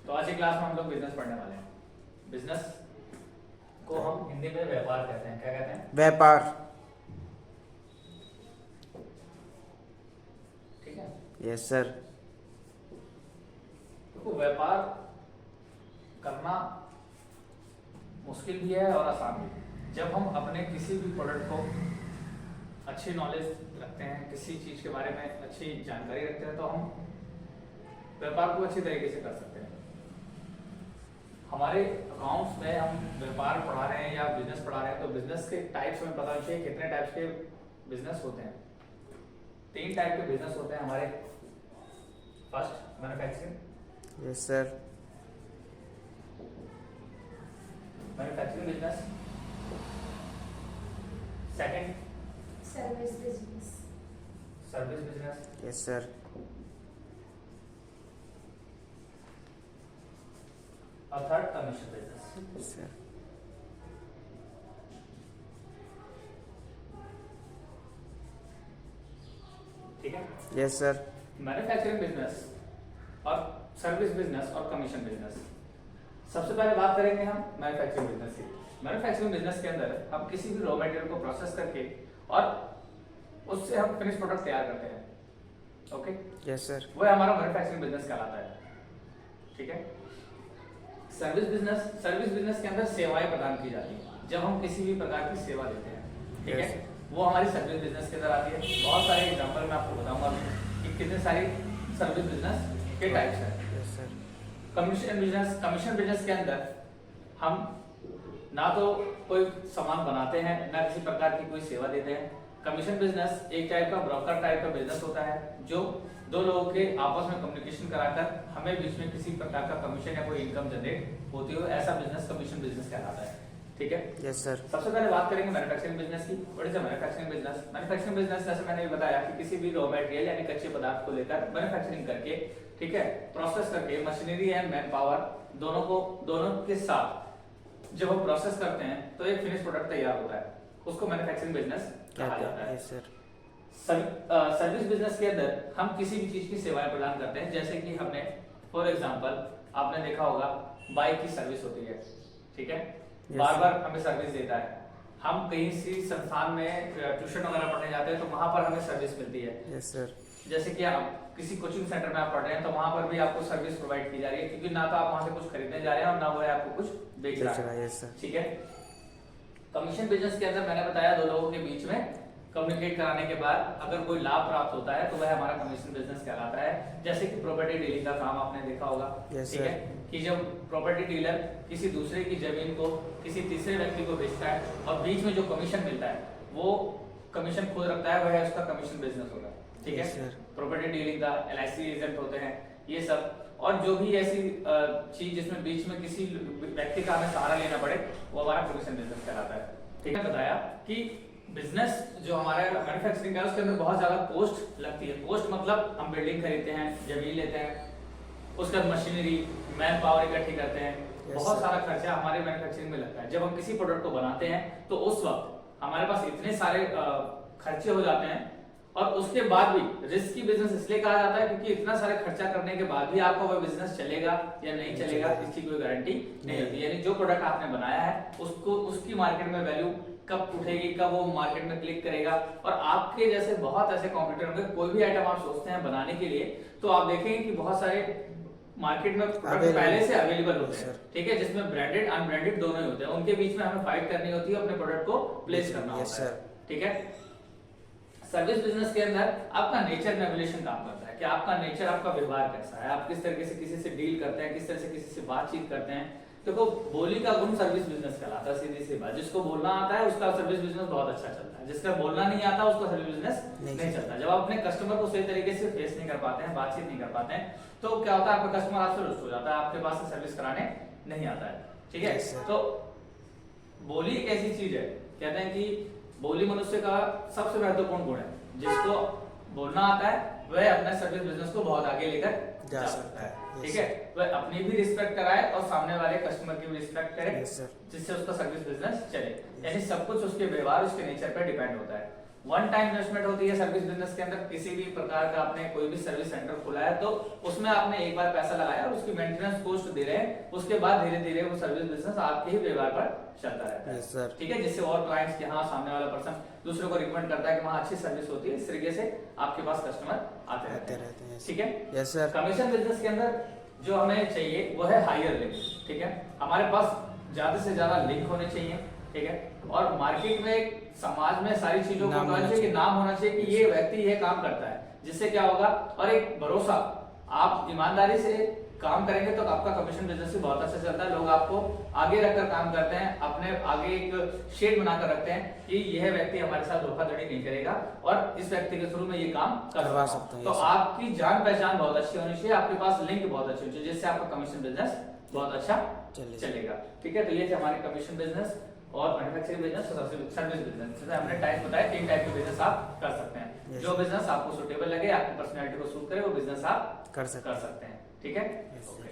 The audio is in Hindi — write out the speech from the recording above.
तो आज की क्लास में हम लोग बिजनेस पढ़ने वाले हैं। बिजनेस को हम हिंदी में व्यापार कहते हैं। क्या कहते हैं? व्यापार। ठीक है। Yes sir. तो व्यापार करना मुश्किल भी है और आसान भी। जब हम अपने किसी भी प्रोडक्ट को अच्छी नॉलेज रखते हैं, किसी चीज के बारे में अच्छी जानकारी रखते हैं, तो हम व्यापार को अच्छी तरीके से कर सकते हैं। हमारे अकाउंट्स में हम व्यापार पढ़ा रहे हैं या बिजनेस पढ़ा रहे हैं, तो बिजनेस के टाइप्स हमें पता चाहिए कितने टाइप्स के बिजनेस होते हैं। 3 टाइप के बिजनेस होते हैं हमारे। First, manufacturing. Yes sir. Manufacturing business. Second, service business. Service business. Yes sir. और third, commission business. Yes sir. ठीक है। Yes sir. मैन्युफैक्चरिंग बिजनेस और सर्विस बिजनेस और कमीशन बिजनेस। सबसे पहले बात करेंगे हम मैन्युफैक्चरिंग बिजनेस की। मैन्युफैक्चरिंग बिजनेस के अंदर हम किसी भी रॉ मटेरियल को प्रोसेस करके और उससे हम फिनिश प्रोडक्ट तैयार करते हैं। Okay, yes sir. वो हमारा मैन्युफैक्चरिंग बिजनेस कहलाता है। ठीक है। सर्विस बिजनेस के अंदर सेवाएं प्रदान की जाती हैं। जब हम किसी भी प्रकार की सेवा देते हैं, ठीक है, वो हमारी सर्विस बिजनेस के अंदर आती है। बहुत सारे एग्जांपल मैं आपको बताऊंगा कि कितने सारी सर्विस बिजनेस के टाइप्स हैं। Yes sir. कमीशन बिजनेस के अंदर हम ना तो कोई सामान बनाते हैं, ना किसी प्रकार की कोई सेवा देते हैं। कमीशन बिजनेस एक टाइप का ब्रोकर टाइप का बिजनेस होता है, जो 2 लोगों के आपस में कम्युनिकेशन कराकर हमें बीच में किसी प्रकार का कमीशन या कोई इनकम जनरेट होती हो, ऐसा बिजनेस कमीशन बिजनेस कहलाता है। ठीक है। Yes sir. सबसे पहले बात करेंगे मैन्युफैक्चरिंग बिजनेस की। What is the manufacturing business? Manufacturing business जैसे मैंने बताया कि किसी भी रॉ मटेरियल यानी कच्चे पदार्थ को लेकर मैन्युफैक्चरिंग करके, ठीक है, प्रोसेस करके मशीनरी एंड मैन पावर दोनों के साथ जब हम प्रोसेस करते हैं तो एक फिनिश प्रोडक्ट तैयार होता है, उसको मैन्युफैक्चरिंग बिजनेस कहा जाता है। Yes sir. सर्विस बिजनेस के अंदर हम किसी भी चीज की सेवाएं प्रदान करते हैं। जैसे कि हमने फॉर एग्जांपल आपने देखा होगा बाइक की सर्विस होती है, ठीक है, बार बार हमें सर्विस देता है। हम कहीं सी संस्थान में ट्यूशन वगैरह पढ़ने जाते हैं तो वहां पर हमें सर्विस मिलती है। Yes sir. जैसे कि आप किसी कोचिंग सेंटर में आप पढ़ रहे हैं तो वहां पर भी आपको सर्विस प्रोवाइड की जा रही है, क्योंकि ना तो आप वहां से कुछ खरीदने जा रहे हैं और ना वो है आपको कुछ बेच रहा है। Yes sir. ठीक है। कमीशन बिजनेस के अंदर मैंने बताया 2 लोगों के बीच में कम्युनिकेट कराने के बाद अगर कोई लाभ प्राप्त होता है तो वह हमारा कमीशन बिजनेस कहलाता है। जैसे कि प्रॉपर्टी डीलिंग का काम आपने देखा होगा, ठीक है, कि जब प्रॉपर्टी डीलर किसी दूसरे की जमीन को किसी तीसरे व्यक्ति को बेचता है और बीच में जो कमीशन मिलता है वो कमीशन खुद रखता है, वह उसका कमीशन बिजनेस होगा। ठीक है। प्रॉपर्टी डीलिंग का LIC एजेंट होते हैं ये सब, और जो भी ऐसी चीज जिसमें बीच में किसी व्यक्ति का हमें सहारा लेना पड़े वो हमारा कमीशन बिजनेस कहलाता है। ठीक है। बताया कि बिजनेस जो हमारा मैन्युफैक्चरिंग का है उसके अंदर बहुत ज्यादा कॉस्ट लगती है। कॉस्ट मतलब हम बिल्डिंग खरीदते हैं, जमीन लेते हैं, उसके बाद मशीनरी मैन पावर इकट्ठी करते हैं, बहुत सारा खर्चा हमारे मैन्युफैक्चरिंग में लगता है। जब हम किसी प्रोडक्ट को बनाते हैं तो उस वक्त हमारे पास इतने सारे खर्चे हो जाते हैं, और उसके बाद भी रिस्की बिजनेस इसलिए कहा जाता है क्योंकि इतना सारे खर्चा करने के बाद भी आपका वो बिजनेस चलेगा या नहीं चलेगा इसकी कोई गारंटी नहीं होती। यानी जो प्रोडक्ट आपने बनाया है उसको उसकी मार्केट में वैल्यू कब उठेगी, कब वो मार्केट में क्लिक करेगा। और आपके जैसे बहुत ऐसे कॉम्पिटिटर होंगे, कोई भी आइटम आप सोचते हैं बनाने के लिए तो आप देखेंगे कि बहुत सारे मार्केट में प्रोडक्ट पहले से अवेलेबल होते हैं, ठीक है, जिसमें ब्रांडेड अनब्रांडेड दोनों ही होते हैं। उनके बीच में हमें फाइट करनी होती है, अपने प्रोडक्ट को प्लेस करना होता है। ठीक है। सर्विस बिजनेस के अंदर आपका नेचर रेगुलेशन काम करता है कि आपका नेचर, आपका व्यवहार कैसा है, आप किस तरीके से किसी से डील करते हैं, किस तरह से किसी से बातचीत करते हैं। देखो बोली का गुण सर्विस बिजनेस कहलाता है। सीधी सी बात, जिसको बोलना आता है उसका सर्विस बिजनेस बहुत अच्छा चलता है, जिसका बोलना नहीं आता उसका सर्विस बिजनेस नहीं चलता। जब आप अपने कस्टमर को सही तरीके से फेस नहीं कर पाते हैं, बातचीत नहीं कर पाते हैं, तो क्या होता है आपका कस्टमर आपसे रुष्ट हो जाता है, आपके पास से सर्विस कराने नहीं आता है। ठीक है। तो बोली एक ऐसी चीज है, कहते हैं कि बोली मनुष्य का सबसे महत्वपूर्ण गुण है। जिसको बोलना आता है वह अपने सर्विस बिजनेस को बहुत आगे लेकर जा सकता है। ठीक है। वह अपनी भी रिस्पेक्ट कराए और सामने वाले कस्टमर की भी रिस्पेक्ट करे, जिससे उसका सर्विस बिजनेस चले। यानी सब कुछ उसके व्यवहार, उसके नेचर पर डिपेंड होता है। वन टाइम इन्वेस्टमेंट होती है सर्विस बिजनेस के अंदर। किसी भी प्रकार का आपने कोई भी सर्विस सेंटर खोला है तो उसमें आपने एक बार पैसा लगाया और उसकी मेंटेनेंस कॉस्ट दे रहे हैं, उसके बाद धीरे धीरे वो सर्विस बिजनेस आपके ही व्यवहार पर चलता रहता है। Yes sir. ठीक है, जिससे और क्लाइंट्स के हाँ सामने वाला पर्सन दूसरों को रिकमेंड करता है कि वहाँ अच्छी सर्विस होती है, इस तरीके से आपके पास कस्टमर आते रहते हैं। ठीक है, यस सर। कमीशन बिजनेस के अंदर जो हमें चाहिए वो है हायर लिंक। ठीक है, हमारे पास ज्यादा से ज्यादा लिंक होने चाहिए। ठीक है, और मार्केट में समाज में सारी चीजों को होना चाहिए कि नाम होना चाहिए कि ये व्यक्ति ये काम करता है, जिससे क्या होगा और एक भरोसा, आप ईमानदारी से काम करेंगे तो आपका कमीशन बिजनेस भी बहुत अच्छा चलता है। लोग आपको आगे रखकर काम करते हैं, अपने आगे एक शेड बनाकर रखते हैं कि यह व्यक्ति हमारे साथ धोखाधड़ी नहीं करेगा और इस व्यक्ति के थ्रू में ये काम करवा सकता है। तो आपकी जान पहचान बहुत अच्छी होनी चाहिए, आपके पास लिंक बहुत अच्छी होनी चाहिए, जिससे आपका कमीशन बिजनेस बहुत अच्छा चलेगा। ठीक है, तो ये थे हमारे कमीशन बिजनेस और मैन्युफैक्चरिंग बिजनेस और सर्विस बिजनेस। जैसे हमने टाइप बताया 3 टाइप के बिजनेस आप कर सकते हैं। जो बिजनेस आपको सुटेबल लगे, आपकी पर्सनैलिटी को सूट करे, वो बिजनेस आप कर सकते हैं। ठीक है, ओके।